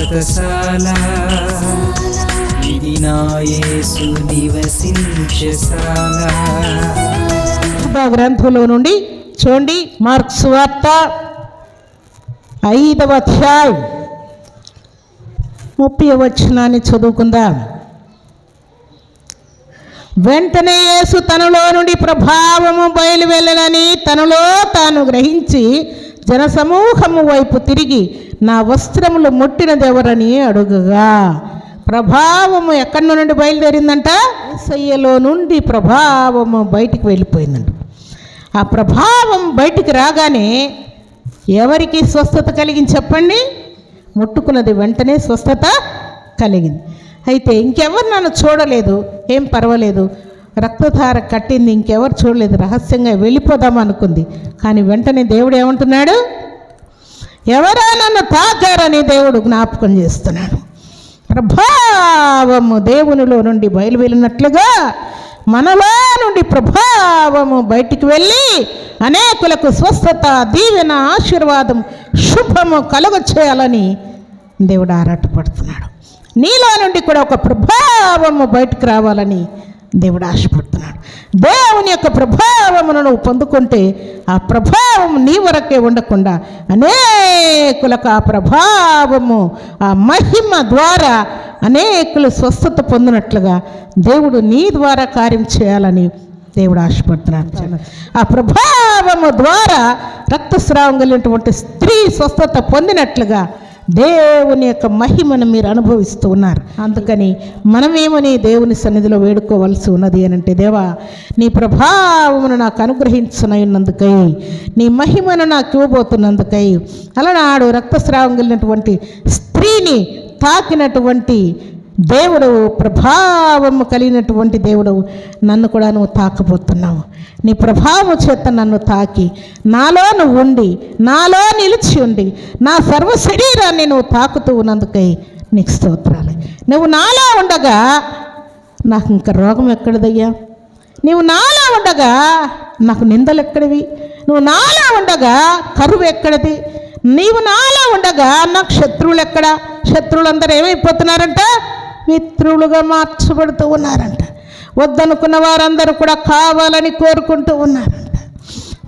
వ్రతశాల ఇది నా యేసు నివసించశాల. గ్రంథంలో నుండి చూడండి, మార్క్స్ వార్త 5వ అధ్యాయం 30వ వచనాన్ని చదువుకుందాం. వెంటనే యేసు తనలో నుండి ప్రభావము బయలు వెళ్ళనని తనలో తాను గ్రహించి జనసమూహము వైపు తిరిగి నా వస్త్రములు ముట్టినదెవరని అడుగగా, ప్రభావము ఎక్కడి నుండి బయలుదేరిందంట? యేసయ్యలో నుండి ప్రభావము బయటికి వెళ్ళిపోయిందంట. ఆ ప్రభావం బయటికి రాగానే ఎవరికి స్వస్థత కలిగింది చెప్పండి? ముట్టుకున్నది వెంటనే స్వస్థత కలిగింది. అయితే ఇంకెవరు నన్ను చూడలేదు, ఏం పర్వాలేదు, రక్తధార కట్టింది, ఇంకెవరు చూడలేదు, రహస్యంగా వెళ్ళిపోదాం అనుకుంది. కానీ వెంటనే దేవుడు ఏమంటున్నాడు? ఎవరా నన్ను తాకారని దేవుడు జ్ఞాపకం చేస్తున్నాడు. ప్రభావము దేవునిలో నుండి బయలువెళ్ళినట్లుగా మనలో నుండి ప్రభావము బయటికి వెళ్ళి అనేకులకు స్వస్థత, దీవెన, ఆశీర్వాదం, శుభము కలుగచేయాలని దేవుడు ఆరాటపడుతున్నాడు. నీలో నుండి కూడా ఒక ప్రభావము బయటకు రావాలని దేవుడు ఆశపడుతున్నాడు. దేవుని యొక్క ప్రభావమును నువ్వు పొందుకుంటే ఆ ప్రభావం నీ వరకే ఉండకుండా అనేకులకు ఆ ప్రభావము, ఆ మహిమ ద్వారా అనేకులు స్వస్థత పొందినట్లుగా దేవుడు నీ ద్వారా కార్యం చేయాలని దేవుడు ఆశపడుతున్నాడు. ఆ ప్రభావము ద్వారా రక్తస్రావం కలిగినటువంటి స్త్రీ స్వస్థత పొందినట్లుగా దేవుని యొక్క మహిమను మీరు అనుభవిస్తూ ఉన్నారు. అందుకని మనమేమని దేవుని సన్నిధిలో వేడుకోవలసి ఉన్నది అని అంటే, దేవా నీ ప్రభావమును నాకు అనుగ్రహించనున్నందుకై, నీ మహిమను నాకు ఇవ్వబోతున్నందుకై, అలనాడు రక్తస్రావం కలిగినటువంటి స్త్రీని తాకినటువంటి దేవుడు, ప్రభావము కలిగినటువంటి దేవుడు, నన్ను కూడా నువ్వు తాకబోతున్నావు. నీ ప్రభావం చేత నన్ను తాకి నాలో నువ్వు ఉండి, నాలో నిలిచి ఉండి, నా సర్వ శరీరాన్ని నువ్వు తాకుతూ ఉన్నందుకై నీకు స్తోత్రాలు. నువ్వు నాలో ఉండగా నాకు ఇంకా రోగం ఎక్కడిదయ్యా? నువ్వు నాలో ఉండగా నాకు నిందలు ఎక్కడివి? నువ్వు నాలో ఉండగా కరువు ఎక్కడిది? నీవు నాలో ఉండగా నాకు శత్రువులు ఎక్కడ? శత్రువులందరూ ఏమైపోతున్నారంట? మిత్రులుగా మార్చబడుతూ ఉన్నారంట. వద్దనుకున్న వారందరూ కూడా కావాలని కోరుకుంటూ ఉన్నారంట.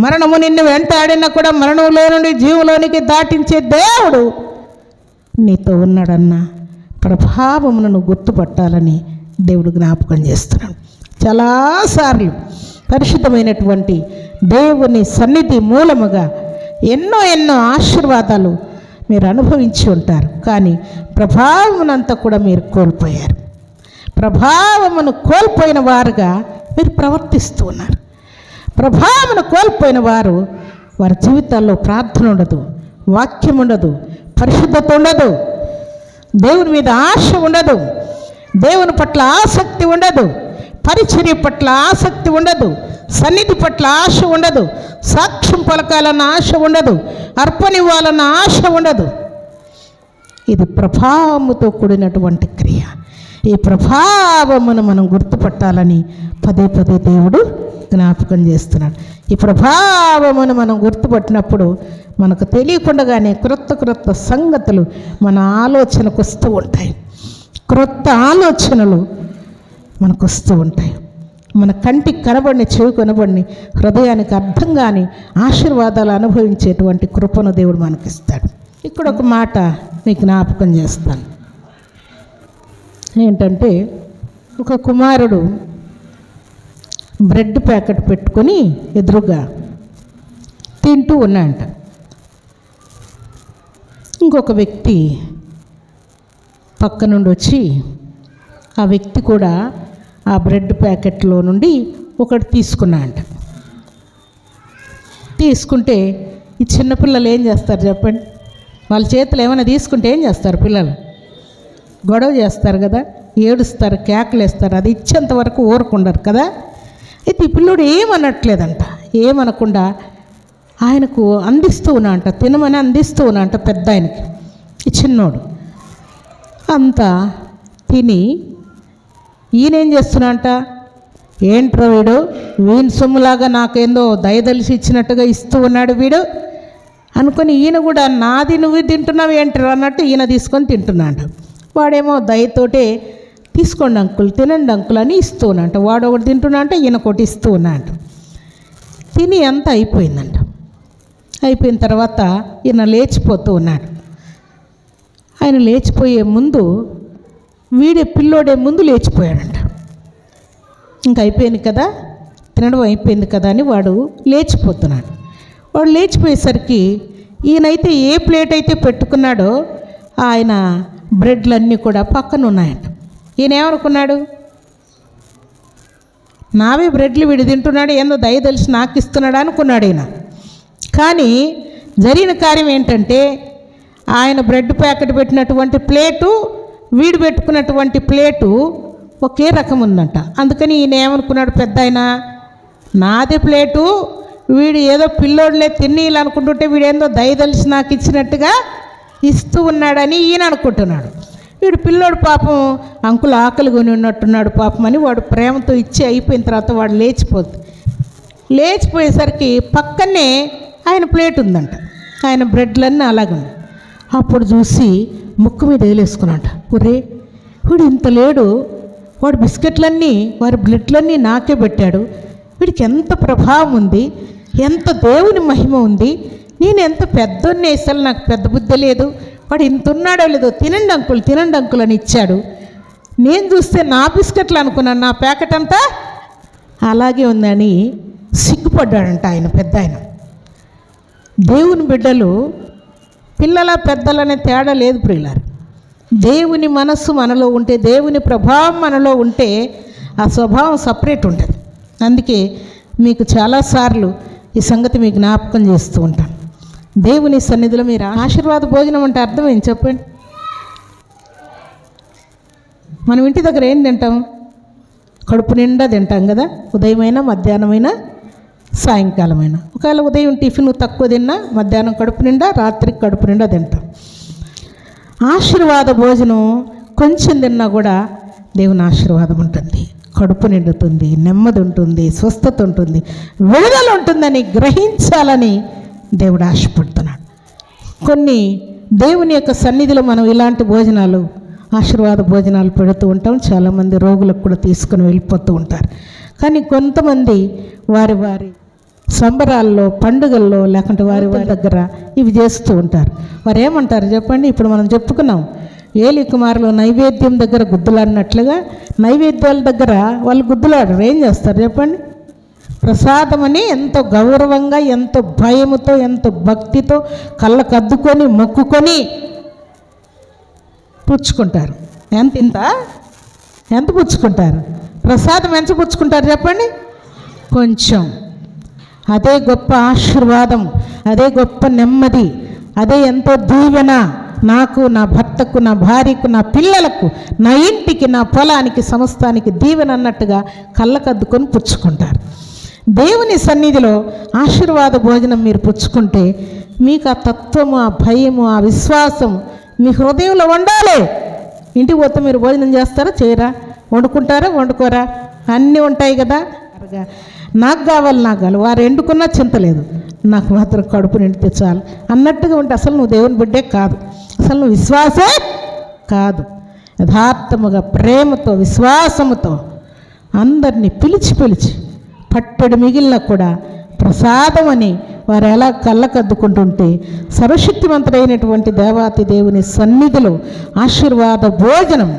మరణము నిన్ను వెంటాడినా కూడా మరణంలో నుండి జీవులోనికి దాటించే దేవుడు నీతో ఉన్నాడన్న ప్రభావమును నువ్వు గుర్తుపట్టాలని దేవుడు జ్ఞాపకం చేస్తున్నాడు. చాలాసార్లు పరిశుద్ధమైనటువంటి దేవుని సన్నిధి మూలముగా ఎన్నో ఆశీర్వాదాలు మీరు అనుభవించి ఉంటారు. కానీ ప్రభావమునంతా కూడా మీరు కోల్పోయారు. ప్రభావమును కోల్పోయిన వారుగా మీరు ప్రవర్తిస్తూ ఉన్నారు. ప్రభావమును కోల్పోయిన వారు, వారి జీవితాల్లో ప్రార్థన ఉండదు, వాక్యం ఉండదు, పరిశుద్ధత ఉండదు, దేవుని మీద ఆశ ఉండదు, దేవుని పట్ల ఆసక్తి ఉండదు, పరిచర్య పట్ల ఆసక్తి ఉండదు, సన్నిధి పట్ల ఆశ ఉండదు, సాక్ష్యం పలకాలన్న ఆశ ఉండదు, అర్పణివ్వాలన్న ఆశ ఉండదు. ఇది ప్రభావముతో కూడినటువంటి క్రియ. ఈ ప్రభావమును మనం గుర్తుపట్టాలని పదే దేవుడు జ్ఞాపకం చేస్తున్నాడు. ఈ ప్రభావమును మనం గుర్తుపట్టినప్పుడు మనకు తెలియకుండానే క్రొత్త సంగతులు మన ఆలోచనకు వస్తూ ఉంటాయి. క్రొత్త ఆలోచనలు మనకు వస్తూ ఉంటాయి. మన కంటికి కనబడిని, చెవి కనబడిని, హృదయానికి అర్థం కాని ఆశీర్వాదాలు అనుభవించేటువంటి కృపను దేవుడు మనకిస్తాడు. ఇక్కడ ఒక మాట మీకు జ్ఞాపకం చేస్తాను. ఏంటంటే, ఒక కుమారుడు బ్రెడ్ ప్యాకెట్ పెట్టుకొని ఎదురుగా తింటూ ఉన్నాడంట. ఇంకొక వ్యక్తి పక్క నుండి వచ్చి ఆ వ్యక్తి కూడా ఆ బ్రెడ్ ప్యాకెట్లో నుండి ఒకటి తీసుకున్నాడంట. తీసుకుంటే ఈ చిన్నపిల్లలు ఏం చేస్తారు చెప్పండి? వాళ్ళ చేతులు ఏమైనా తీసుకుంటే ఏం చేస్తారు? పిల్లలు గొడవ చేస్తారు కదా, ఏడుస్తారు, కేకలు వేస్తారు. అది ఇచ్చేంత వరకు ఊరుకుండరు కదా. అయితే ఈ పిల్లోడు ఏమనట్లేదంట. ఏమనకుండా ఆయనకు అందిస్తూ ఉన్నాంట, తినమని అందిస్తూ ఉన్నాంట పెద్ద ఆయనకి. ఈ చిన్నోడు అంతా తిని ఈయనేం చేస్తున్నాంట, ఏంట్రో వీడు వీని సొమ్ములాగా నాకేందో దయదలిసి ఇచ్చినట్టుగా ఇస్తూ ఉన్నాడు వీడు అనుకొని ఈయన కూడా నాది నువ్వు తింటున్నావు ఏంటి అన్నట్టు ఈయన తీసుకొని తింటున్నాడు. వాడేమో దయతోటే తీసుకోండి అంకుల్, తినండి అంకుల్ అని ఇస్తూ ఉన్నంట. వాడు ఒకటి తింటున్నా అంటే ఈయన ఒకటి ఇస్తూ ఉన్నాడు. తిని అంతా అయిపోయిందంట. అయిపోయిన తర్వాత ఈయన లేచిపోతూ ఉన్నాడు. ఆయన లేచిపోయే ముందు పిల్లోడే ముందు లేచిపోయాడంట. ఇంక అయిపోయింది కదా, తినడం అయిపోయింది కదా అని వాడు లేచిపోతున్నాడు. వాడు లేచిపోయేసరికి ఈయనైతే ఏ ప్లేట్ అయితే పెట్టుకున్నాడో ఆయన బ్రెడ్లన్నీ కూడా పక్కన ఉన్నాయంట. ఈయన ఏమనుకున్నాడు, నావే బ్రెడ్లు వీడు తింటున్నాడు, ఏందో దయ తెలిసి నాకు ఇస్తున్నాడు అనుకున్నాడు ఈయన. కానీ జరిగిన కార్యం ఏంటంటే ఆయన బ్రెడ్ ప్యాకెట్ పెట్టినటువంటి ప్లేటు వీడు పెట్టుకున్నటువంటి ప్లేటు ఒకే రకం ఉందంట. అందుకని ఈయన ఏమనుకున్నాడు, పెద్ద ఆయన నాది ప్లేటు వీడు ఏదో పిల్లోడులే తిన్నీళ్ళు అనుకుంటుంటే వీడేందో దయదలిసి నాకు ఇచ్చినట్టుగా ఇస్తూ ఉన్నాడని ఈయన అనుకుంటున్నాడు. వీడు పిల్లోడు పాపం అంకుల్ ఆకలి కొని ఉన్నట్టున్నాడు పాపం అని వాడు ప్రేమతో ఇచ్చి అయిపోయిన తర్వాత వాడు లేచిపోయేసరికి పక్కనే ఆయన ప్లేట్ ఉందంట. ఆయన బ్రెడ్లన్నీ అలాగే. అప్పుడు చూసి ముక్కు మీద వేలేసుకున్నాడు. ఒరే వీడు ఇంత లేడు, వాడు బిస్కెట్లన్నీ వారి బ్రెడ్లన్నీ నాకే పెట్టాడు, వీడికి ఎంత ప్రభావం ఉంది, ఎంత దేవుని మహిమ ఉంది, నేను ఎంత పెద్దోన్ని అసలు నాకు పెద్ద బుద్ధి లేదు, వాడు ఇంత ఉన్నాడో లేదో, తినండి అంకుల్ అని ఇచ్చాడు. నేను చూస్తే నా బిస్కెట్లు అనుకున్నాను, నా ప్యాకెట్ అంతా అలాగే ఉందని సిగ్గుపడ్డాడంట ఆయన పెద్ద ఆయన. దేవుని బిడ్డలు పిల్లల పెద్దలనే తేడా లేదు ప్రియులారు. దేవుని మనస్సు మనలో ఉంటే, దేవుని ప్రభావం మనలో ఉంటే ఆ స్వభావం సపరేట్ ఉంటుంది. అందుకే మీకు చాలాసార్లు ఈ సంగతి మీకు జ్ఞాపకం చేస్తూ ఉంటాను. దేవుని సన్నిధిలో మీరు ఆశీర్వాద భోజనం అంటే అర్థం ఏం చెప్పండి. మనం ఇంటి దగ్గర ఏం తింటాం, కడుపు నిండా తింటాం కదా, ఉదయమైనా మధ్యాహ్నమైనా సాయంకాలమైనా. ఒకవేళ ఉదయం టిఫిన్ తక్కువ తిన్నా మధ్యాహ్నం కడుపు నిండా రాత్రికి కడుపు నిండా తింటాం. ఆశీర్వాద భోజనం కొంచెం తిన్నా కూడా దేవుని ఆశీర్వాదం ఉంటుంది, కడుపు నిండుతుంది, నెమ్మది ఉంటుంది, స్వస్థత ఉంటుంది, విడుదల ఉంటుందని గ్రహించాలని దేవుడు ఆశపడుతున్నాడు. కొన్ని దేవుని యొక్క సన్నిధిలో మనం ఇలాంటి భోజనాలు, ఆశీర్వాద భోజనాలు పెడుతూ ఉంటాం. చాలామంది రోగులకు కూడా తీసుకుని వెళ్ళిపోతూ ఉంటారు. కానీ కొంతమంది వారి సంబరాల్లో, పండుగల్లో, లేకుంటే వారి దగ్గర ఇవి చేస్తూ ఉంటారు. వారు ఏమంటారు చెప్పండి, ఇప్పుడు మనం చెప్పుకున్నాం ఏలి కుమారులు నైవేద్యం దగ్గర గుద్దులాడినట్లుగా నైవేద్యాల దగ్గర వాళ్ళు గుద్దులాడరు. ఏం చేస్తారు చెప్పండి, ప్రసాదమని ఎంతో గౌరవంగా, ఎంతో భయముతో, ఎంతో భక్తితో కళ్ళకు అద్దుకొని మొక్కుకొని పుచ్చుకుంటారు. ఎంత పుచ్చుకుంటారు? ప్రసాదం ఎంత పుచ్చుకుంటారు చెప్పండి, కొంచెం. అదే గొప్ప ఆశీర్వాదం, అదే గొప్ప నెమ్మది, అదే ఎంతో దీవెన నాకు, నా భర్తకు, నా భార్యకు, నా పిల్లలకు, నా ఇంటికి, నా పొలానికి, సమస్తానికి దీవెన అన్నట్టుగా కళ్ళకద్దుకొని పుచ్చుకుంటారు. దేవుని సన్నిధిలో ఆశీర్వాద భోజనం మీరు పుచ్చుకుంటే మీకు ఆ తత్వము, ఆ భయము, ఆ విశ్వాసం మీ హృదయంలో ఉండాలి. ఇంటికి పోతే మీరు భోజనం చేస్తారా, చేయరా, వండుకుంటారా, వండుకోరా, అన్నీ ఉంటాయి కదా. నాకు కావాలి, వారు ఎండుకున్నా చింతలేదు, నాకు మాత్రం కడుపు నిండితే చాలు అన్నట్టుగా ఉంటే అసలు నువ్వు దేవుని బిడ్డే కాదు, అసలు నువ్వు విశ్వాసే కాదు. యథార్థముగా, ప్రేమతో, విశ్వాసముతో అందరినీ పిలిచి పట్టెడు మిగిలిన కూడా ప్రసాదం అని వారు ఎలా కళ్ళకద్దుకుంటుంటే సర్వశక్తివంతుడైనటువంటి దేవాతి దేవుని సన్నిధిలో ఆశీర్వాద భోజనం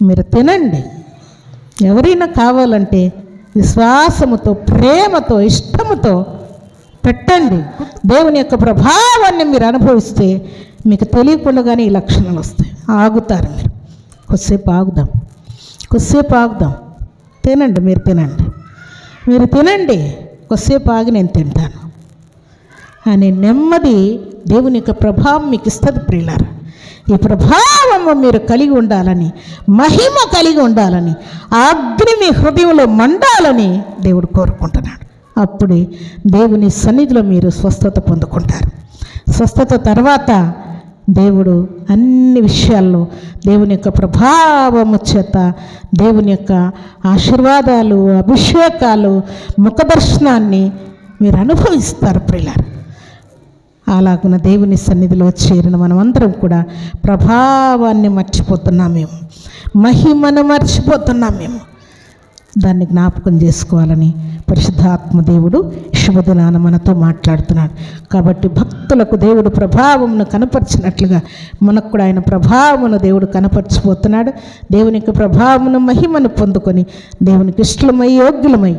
మీరు తినండి. ఎవరైనా కావాలంటే విశ్వాసముతో, ప్రేమతో, ఇష్టముతో పెట్టండి. దేవుని యొక్క ప్రభావాన్ని మీరు అనుభవిస్తే మీకు తెలియకుండానే ఈ లక్షణాలు వస్తాయి. ఆగుతారు మీరు. కొద్దిసేపు ఆగుదాం. తినండి, మీరు తినండి, కొద్దిసేపు ఆగి నేను తింటాను అనే నెమ్మది దేవుని యొక్క ప్రభావం మీకు ఇస్తుంది ప్రియులారా. ఈ ప్రభావము మీరు కలిగి ఉండాలని, మహిమ కలిగి ఉండాలని, అగ్ని మీ హృదయంలో మండాలని దేవుడు కోరుకుంటున్నాడు. అప్పుడే దేవుని సన్నిధిలో మీరు స్వస్థత పొందుకుంటారు. స్వస్థత తర్వాత దేవుడు అన్ని విషయాల్లో దేవుని యొక్క ప్రభావము చేత, దేవుని యొక్క ఆశీర్వాదాలు, అభిషేకాలు, ముఖదర్శనాన్ని మీరు అనుభవిస్తారు ప్రియులారా. అలాగున దేవుని సన్నిధిలో చేరిన మనమందరం కూడా ప్రభావాన్ని మర్చిపోతున్నాం, మేము మహిమను మర్చిపోతున్నాం. మేము దాన్ని జ్ఞాపకం చేసుకోవాలని పరిశుద్ధాత్మ దేవుడు శుభదినాన మనతో మాట్లాడుతున్నాడు. కాబట్టి భక్తులకు దేవుడు ప్రభావమును కనపరిచినట్లుగా మనకు కూడా ఆయన ప్రభావమును దేవుడు కనపరిచిపోతున్నాడు. దేవుని యొక్క ప్రభావమును మహిమను పొందుకొని దేవునికి ఇష్టలమై యోగ్యులమై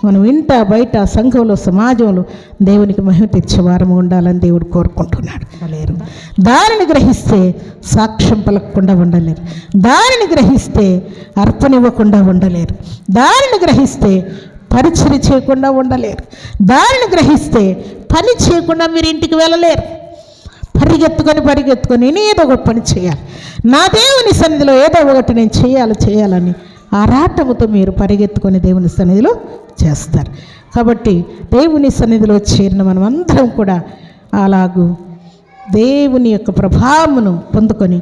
మనం ఇంట బయట సంఘంలో సమాజంలో దేవునికి మహిమ తెచ్చే వారము ఉండాలని దేవుడు కోరుకుంటున్నాడు. లేరు దానిని గ్రహిస్తే సాక్ష్యం పలకకుండా ఉండలేరు, దానిని గ్రహిస్తే అర్పణివ్వకుండా ఉండలేరు, దానిని గ్రహిస్తే పరిచర్య చేయకుండా ఉండలేరు, దానిని పని చేయకుండా మీరు ఇంటికి వెళ్ళలేరు. పరిగెత్తుకొని ఏదో ఒకటి పని చేయాలి, నా దేవుని సన్నిధిలో ఏదో ఒకటి నేను చేయాలని ఆరాటముతో మీరు పరిగెత్తుకొని దేవుని సన్నిధిలో చేస్తారు. కాబట్టి దేవుని సన్నిధిలో చేరిన మనం అందరం కూడా అలాగూ దేవుని యొక్క ప్రభావమును పొందుకొని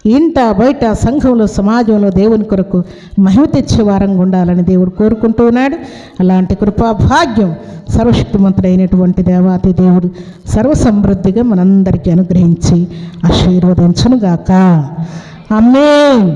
ఇంట బయట సంఘంలో సమాజంలో దేవుని కొరకు మహిమ తెచ్చే వారంగా ఉండాలని దేవుడు కోరుకుంటూ ఉన్నాడు. అలాంటి కృపాభాగ్యం సర్వశక్తిమంతుడైనటువంటి దేవాతి దేవుడు సర్వసమృద్ధిగా మనందరికీ అనుగ్రహించి ఆశీర్వదించునుగాక. ఆమేన్.